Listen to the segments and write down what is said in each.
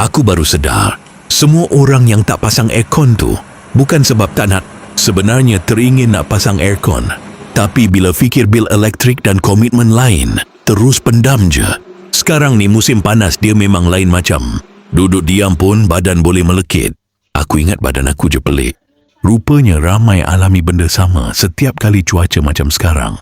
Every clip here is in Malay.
Aku baru sedar, semua orang yang tak pasang aircon tu bukan sebab tak nak, sebenarnya teringin nak pasang aircon. Tapi bila fikir bil elektrik dan komitmen lain, terus pendam je. Sekarang ni musim panas dia memang lain macam. Duduk diam pun badan boleh melekit. Aku ingat badan aku je pelik. Rupanya ramai alami benda sama setiap kali cuaca macam sekarang.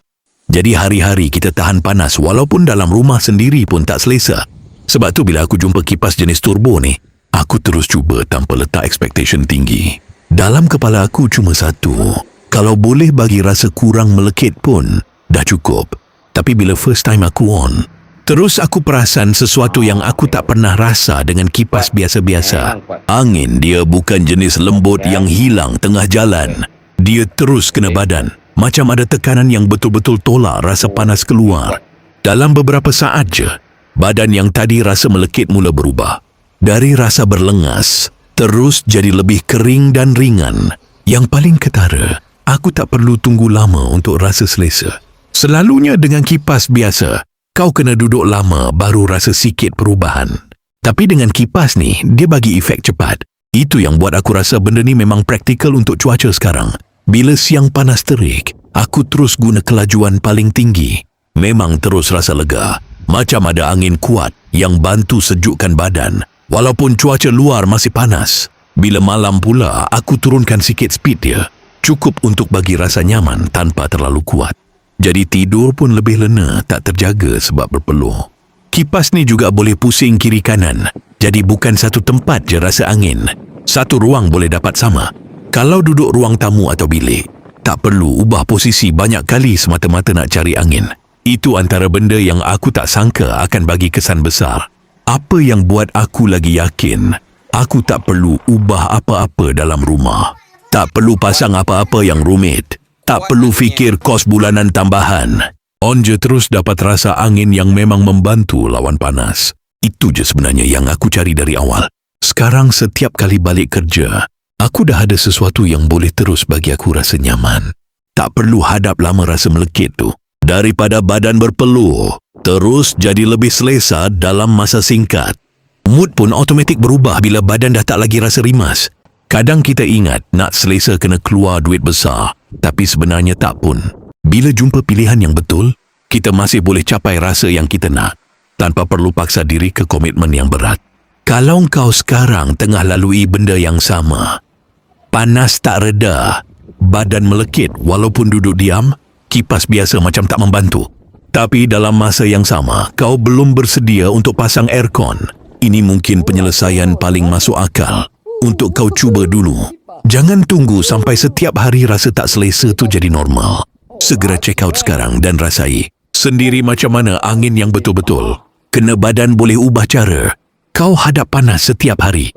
Jadi hari-hari kita tahan panas walaupun dalam rumah sendiri pun tak selesa. Sebab tu bila aku jumpa kipas jenis turbo ni, aku terus cuba tanpa letak expectation tinggi. Dalam kepala aku cuma satu, kalau boleh bagi rasa kurang melekit pun dah cukup. Tapi bila first time aku on, terus aku perasan sesuatu yang aku tak pernah rasa dengan kipas biasa-biasa. Angin dia bukan jenis lembut yang hilang tengah jalan. Dia terus kena badan. Macam ada tekanan yang betul-betul tolak rasa panas keluar. Dalam beberapa saat je, badan yang tadi rasa melekit mula berubah. Dari rasa berlengas, terus jadi lebih kering dan ringan. Yang paling ketara, aku tak perlu tunggu lama untuk rasa selesa. Selalunya dengan kipas biasa, kau kena duduk lama baru rasa sikit perubahan. Tapi dengan kipas ni, dia bagi efek cepat. Itu yang buat aku rasa benda ni memang praktikal untuk cuaca sekarang. Bila siang panas terik, aku terus guna kelajuan paling tinggi. Memang terus rasa lega. Macam ada angin kuat yang bantu sejukkan badan. Walaupun cuaca luar masih panas. Bila malam pula, aku turunkan sikit speed dia. Cukup untuk bagi rasa nyaman tanpa terlalu kuat. Jadi tidur pun lebih lena, tak terjaga sebab berpeluh. Kipas ni juga boleh pusing kiri kanan. Jadi bukan satu tempat je rasa angin. Satu ruang boleh dapat sama. Kalau duduk ruang tamu atau bilik, tak perlu ubah posisi banyak kali semata-mata nak cari angin. Itu antara benda yang aku tak sangka akan bagi kesan besar. Apa yang buat aku lagi yakin, aku tak perlu ubah apa-apa dalam rumah. Tak perlu pasang apa-apa yang rumit. Tak perlu fikir kos bulanan tambahan. On je terus dapat rasa angin yang memang membantu lawan panas. Itu je sebenarnya yang aku cari dari awal. Sekarang setiap kali balik kerja, aku dah ada sesuatu yang boleh terus bagi aku rasa nyaman. Tak perlu hadap lama rasa melekit tu. Daripada badan berpeluh, terus jadi lebih selesa dalam masa singkat. Mood pun automatik berubah bila badan dah tak lagi rasa rimas. Kadang kita ingat nak selesa kena keluar duit besar, tapi sebenarnya tak pun. Bila jumpa pilihan yang betul, kita masih boleh capai rasa yang kita nak, tanpa perlu paksa diri ke komitmen yang berat. Kalau kau sekarang tengah lalui benda yang sama, panas tak reda, badan melekit walaupun duduk diam, kipas biasa macam tak membantu. Tapi dalam masa yang sama, kau belum bersedia untuk pasang aircon. Ini mungkin penyelesaian paling masuk akal untuk kau cuba dulu. Jangan tunggu sampai setiap hari rasa tak selesa tu jadi normal. Segera check out sekarang dan rasai sendiri macam mana angin yang betul-betul kena badan boleh ubah cara kau hadap panas setiap hari.